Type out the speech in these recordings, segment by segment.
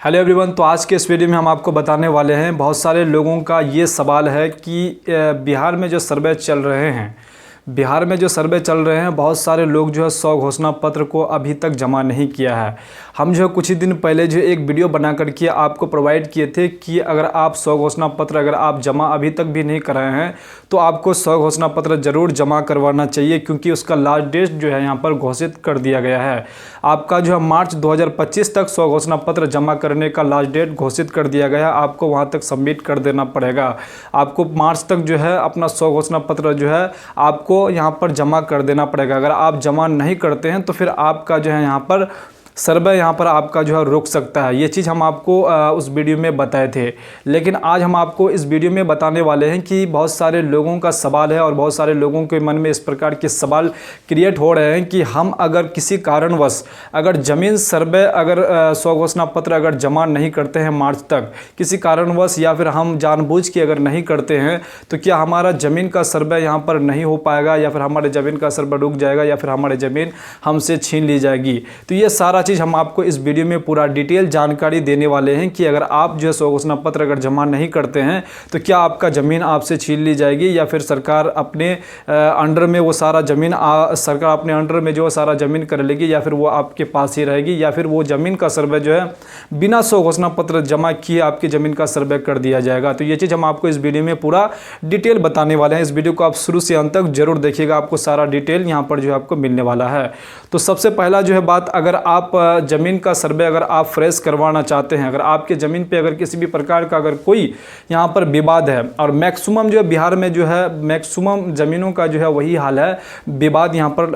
Hello everyone. तो आज के इस वीडियो में हम आपको बताने वाले हैं, बहुत सारे लोगों का ये सवाल है कि बिहार में जो सर्वे चल रहे हैं, बहुत सारे लोग जो है 100 घोषणा पत्र को अभी तक जमा नहीं किया है। हम जो है कुछ ही दिन पहले जो एक वीडियो बना करके आपको प्रोवाइड किए थे कि अगर आप 100 घोषणा पत्र अगर आप जमा अभी तक भी नहीं कराए हैं तो आपको 100 घोषणा पत्र ज़रूर जमा करवाना चाहिए, क्योंकि उसका लास्ट डेट जो है यहाँ पर घोषित कर दिया गया है। आपका जो है मार्च 2025 तक 100 घोषणा पत्र जमा करने का लास्ट डेट घोषित कर दिया गया है। आपको वहाँ तक सबमिट कर देना पड़ेगा। आपको मार्च तक जो है अपना 100 घोषणा पत्र जो है आपको यहाँ पर जमा कर देना पड़ेगा। अगर आप जमा नहीं करते हैं तो फिर आपका जो है यहाँ पर सर्वे यहाँ पर आपका जो है रुक सकता है। ये चीज़ हम आपको उस वीडियो में बताए थे, लेकिन आज हम आपको इस वीडियो में बताने वाले हैं कि बहुत सारे लोगों का सवाल है और बहुत सारे लोगों के मन में इस प्रकार के सवाल क्रिएट हो रहे हैं कि हम अगर किसी कारणवश अगर ज़मीन सर्वे अगर 100 घोषणा पत्र अगर जमा नहीं करते हैं मार्च तक, किसी कारणवश या फिर हम जानबूझ के अगर नहीं करते हैं तो क्या हमारा ज़मीन का सर्वे यहाँ पर नहीं हो पाएगा, या फिर हमारे ज़मीन का सर्वे रुक जाएगा, या फिर हमारी ज़मीन हमसे छीन ली जाएगी। तो ये सारा चीज़ हम आपको इस वीडियो में पूरा डिटेल जानकारी देने वाले हैं कि अगर आप जो है 100 घोषणा पत्र अगर जमा नहीं करते हैं तो क्या आपका ज़मीन आपसे छीन ली जाएगी, या फिर सरकार अपने अंडर में वो सारा ज़मीन सरकार अपने अंडर में जो सारा ज़मीन कर लेगी, या फिर वो आपके पास ही रहेगी, या फिर वो ज़मीन का सर्वे जो है बिना 100 घोषणा पत्र जमा किए आपकी ज़मीन का सर्वे कर दिया जाएगा। तो ये चीज़ हम आपको इस वीडियो में पूरा डिटेल बताने वाले हैं। इस वीडियो को आप शुरू से अंत तक जरूर देखिएगा, आपको सारा डिटेल यहाँ पर जो है आपको मिलने वाला है। तो सबसे पहला जो है बात, अगर आप ज़मीन का सर्वे अगर आप फ्रेश करवाना चाहते हैं, अगर आपके ज़मीन पे अगर किसी भी प्रकार का अगर कोई यहाँ पर विवाद है, और मैक्सिमम जो है बिहार में जो है मैक्सिमम ज़मीनों का जो है वही हाल है, विवाद यहाँ पर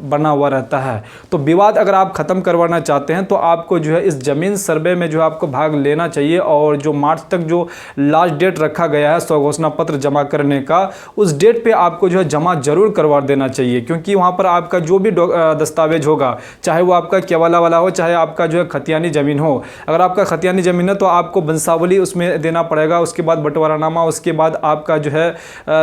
बना हुआ रहता है। तो विवाद अगर आप ख़त्म करवाना चाहते हैं तो आपको जो है इस ज़मीन सर्वे में जो आपको भाग लेना चाहिए, और जो मार्च तक जो लास्ट डेट रखा गया है 100 घोषणा पत्र जमा करने का, उस डेट पे आपको जो है जमा जरूर करवा देना चाहिए, क्योंकि वहाँ पर आपका जो भी दस्तावेज होगा, चाहे वो आपका केवाला वाला हो, चाहे आपका जो है खतियानी ज़मीन हो। अगर आपका खतियानी ज़मीन है तो आपको वंशावली उसमें देना पड़ेगा, उसके बाद बंटवारानामा, उसके बाद आपका जो है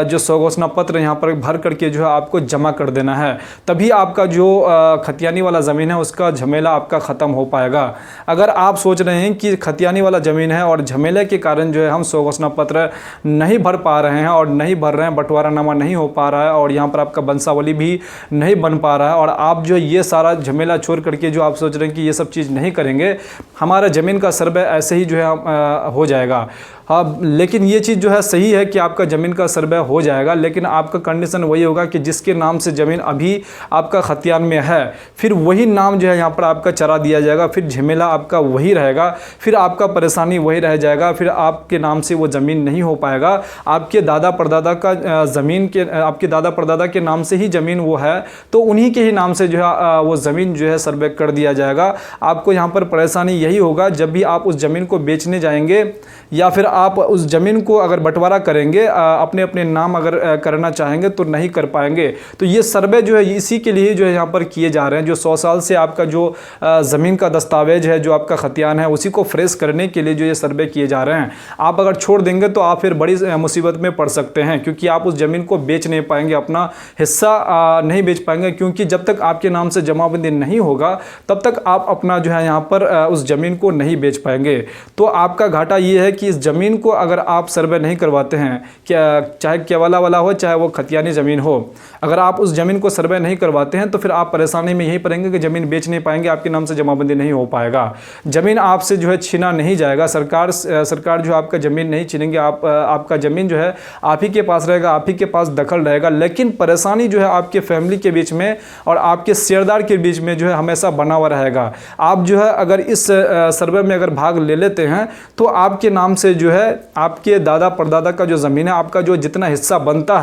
जो 100 घोषणा पत्र यहाँ पर भर करके जो है आपको जमा कर देना है, तभी आपका जो खतियानी वाला ज़मीन है उसका झमेला आपका ख़त्म हो पाएगा। अगर आप सोच रहे हैं कि खतियानी वाला ज़मीन है और झमेले के कारण जो है हम 100 घोषणा पत्र नहीं भर पा रहे हैं और नहीं भर रहे हैं, बंटवारानामा नहीं हो पा रहा है, और यहाँ पर आपका वंशावली भी नहीं बन पा रहा है, और आप जो ये सारा झमेला छोड़ करके जो आप सोच रहे हैं कि ये सब चीज़ नहीं करेंगे, हमारा ज़मीन का सर्वे ऐसे ही जो है हो जाएगा। हाँ, लेकिन ये चीज़ जो है सही है कि आपका ज़मीन का सर्वे हो जाएगा, लेकिन आपका कंडीशन वही होगा कि जिसके नाम से ज़मीन अभी आपका खतियान में है, फिर वही नाम जो है यहाँ पर आपका चरा दिया जाएगा, फिर झमेला आपका वही रहेगा, फिर आपका परेशानी वही रह जाएगा, फिर आपके नाम से वो ज़मीन नहीं हो पाएगा। आपके दादा परदादा का ज़मीन के आपके दादा परदादा के नाम से ही ज़मीन वो है, तो उन्हीं के ही नाम से जो है वो ज़मीन जो है सर्वे कर दिया जाएगा। आपको यहाँ पर परेशानी यही होगा जब भी आप उस ज़मीन को बेचने जाएंगे, या फिर आप उस ज़मीन को अगर बंटवारा करेंगे, अपने अपने नाम अगर करना चाहेंगे तो नहीं कर पाएंगे। तो ये सर्वे जो है इसी के लिए जो है यहाँ पर किए जा रहे हैं। जो 100 साल से आपका जो ज़मीन का दस्तावेज है, जो आपका खतियान है, उसी को फ्रेश करने के लिए जो ये सर्वे किए जा रहे हैं। आप अगर छोड़ देंगे तो आप फिर बड़ी मुसीबत में पड़ सकते हैं, क्योंकि आप उस ज़मीन को बेच नहीं पाएंगे, अपना हिस्सा नहीं बेच पाएंगे, क्योंकि जब तक आपके नाम से जमाबंदी नहीं होगा तब तक आप अपना जो है यहाँ पर उस ज़मीन को नहीं बेच पाएंगे। तो आपका घाटा ये है कि इस ज़मीन को अगर आप सर्वे नहीं करवाते हैं, क्या चाहे केवाला वाला हो, चाहे वो खतियानी ज़मीन हो, अगर आप उस ज़मीन को सर्वे नहीं करवाते हैं तो फिर आप परेशानी में यही पड़ेंगे कि ज़मीन बेच नहीं पाएंगे, आपके नाम से जमाबंदी नहीं हो पाएगा, ज़मीन आपसे जो है छीना नहीं जाएगा, सरकार जो आपका ज़मीन नहीं छीनेंगे, आपका ज़मीन जो है आप ही के पास रहेगा, आप ही के पास दखल रहेगा। लेकिन परेशानी जो है आपके फैमिली के बीच में और आपके शेयरदार के बीच में जो है हमेशा बना हुआ रहेगा। आप जो है अगर इस सर्वे में अगर भाग ले लेते हैं तो आपके नाम से जो है आपके दादा परदादा का जो ज़मीन है, आपका जो जितना हिस्सा बनता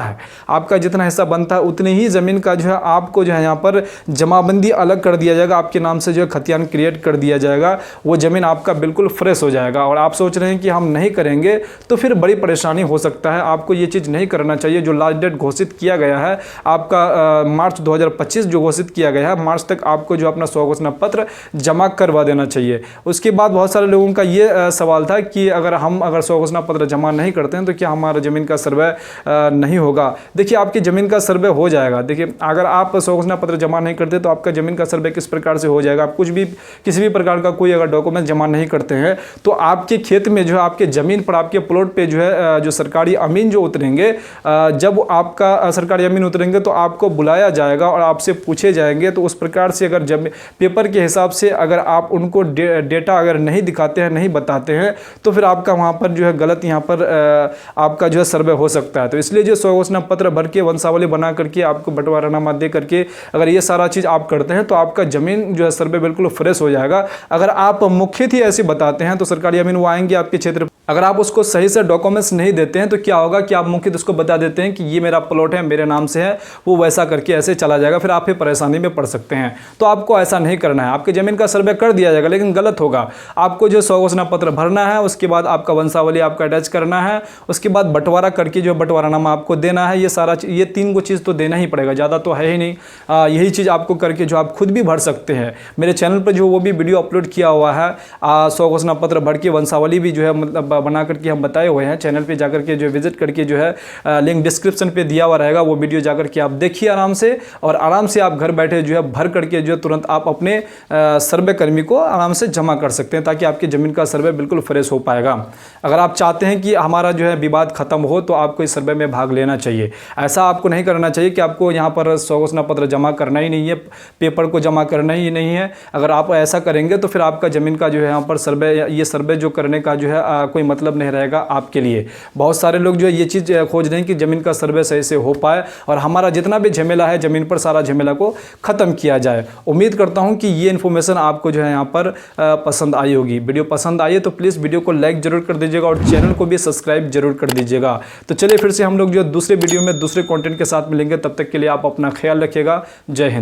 है, उतनी ही ज़मीन का जो है आपको जो है यहाँ पर जमाबंदी अलग कर दिया जाएगा, आपके नाम से जो है खतियान क्रिएट कर दिया जाएगा, वो ज़मीन आपका बिल्कुल फ्रेश हो जाएगा। और आप सोच रहे हैं कि हम नहीं करेंगे तो फिर बड़ी परेशानी हो सकता है। आपको ये चीज़ नहीं करना चाहिए। जो लास्ट डेट घोषित किया गया है आपका मार्च 2025 जो घोषित किया गया है, मार्च तक आपको जो अपना 100 घोषणा पत्र जमा करवा देना चाहिए। उसके बाद बहुत सारे लोगों का ये सवाल था कि अगर स्व घोषणा पत्र जमा नहीं करते हैं तो क्या हमारा ज़मीन का सर्वे नहीं होगा? देखिए, आपकी ज़मीन का सर्वे हो जाएगा। देखिए, अगर आप स्व घोषणा पत्र जमा नहीं करते तो आपका ज़मीन का सर्वे किस प्रकार से हो जाएगा? आप कुछ भी किसी भी प्रकार का कोई अगर डॉक्यूमेंट जमा नहीं करते हैं तो आपके खेत में जो है, आपके ज़मीन पर, आपके प्लॉट पे जो है जो सरकारी अमीन जो उतरेंगे, जब आपका सरकारी अमीन उतरेंगे तो आपको बुलाया जाएगा और आपसे पूछे जाएंगे। तो उस प्रकार से अगर जब पेपर के हिसाब से अगर आप उनको डेटा अगर नहीं दिखाते हैं, नहीं बताते हैं, तो फिर आपका वहाँ पर जो है गलत यहाँ पर आपका जो है सर्वे हो सकता है। तो इसलिए जो स्व घोषणा पत्र भर के वंशावली बना करके आपको बंटवारानामा दे करके अगर ये सारा चीज़ आप करते हैं तो आपका ज़मीन जो है सर्वे बिल्कुल फ्रेश हो जाएगा। अगर आप मुख्यत ही ऐसे बताते हैं तो सरकारी अमीन वो आएंगे आपके क्षेत्र, अगर आप उसको सही से डॉक्यूमेंट्स नहीं देते हैं तो क्या होगा कि आप मुख्यत उसको बता देते हैं कि ये मेरा प्लॉट है, मेरे नाम से है, वो वैसा करके ऐसे चला जाएगा, फिर आप फिर परेशानी में पड़ सकते हैं। तो आपको ऐसा नहीं करना है। आपकी ज़मीन का सर्वे कर दिया जाएगा लेकिन गलत होगा। आपको जो स्व घोषणा पत्र भरना है, उसके बाद आपका वंशावली आपका अटैच करना है, उसके बाद बंटवारा करके जो बंटवारानामा आपको देना है। ये सारा ये 3 चीज़ तो देना ही पड़ेगा, ज़्यादा तो है ही नहीं। यही चीज़ आपको करके जो आप खुद भी भर सकते हैं। मेरे चैनल पर जो वो भी वीडियो अपलोड किया हुआ है, स्व घोषणा पत्र भर के वंशावली भी जो है मतलब बना करके हम बताए हुए हैं। चैनल पे जाकर के जो विजिट करके जो है लिंक डिस्क्रिप्शन पे दिया हुआ रहेगा, वो वीडियो जाकर के आप देखिए आराम से, और आराम से आप घर बैठे जो है भर करके जो तुरंत आप अपने सर्वे कर्मी को आराम से जमा कर सकते हैं, ताकि आपकी ज़मीन का सर्वे बिल्कुल फ्रेश हो पाएगा। अगर आप चाहते हैं कि हमारा जो है विवाद खत्म हो तो आपको इस सर्वे में भाग लेना चाहिए। ऐसा आपको नहीं करना चाहिए कि आपको यहाँ पर स्व घोषणा पत्र जमा करना ही नहीं है, पेपर को जमा करना ही नहीं है। अगर आप ऐसा करेंगे तो फिर आपका ज़मीन का जो है यहाँ पर सर्वे, ये सर्वे जो करने का जो है कोई मतलब नहीं रहेगा आपके लिए। बहुत सारे लोग जो है ये चीज़ खोज रहे हैं कि ज़मीन का सर्वे सही से हो पाए और हमारा जितना भी झमेला है ज़मीन पर, सारा झमेला को ख़त्म किया जाए। उम्मीद करता हूँ कि ये इन्फॉर्मेशन आपको जो है यहाँ पर पसंद आई होगी। वीडियो पसंद आई है तो प्लीज़ वीडियो को लाइक जरूर कर दीजिएगा और चैनल को भी सब्सक्राइब जरूर कर दीजिएगा। तो चलिए फिर से हम लोग जो दूसरे वीडियो में दूसरे कंटेंट के साथ मिलेंगे। तब तक के लिए आप अपना ख्याल रखिएगा। जय हिंद।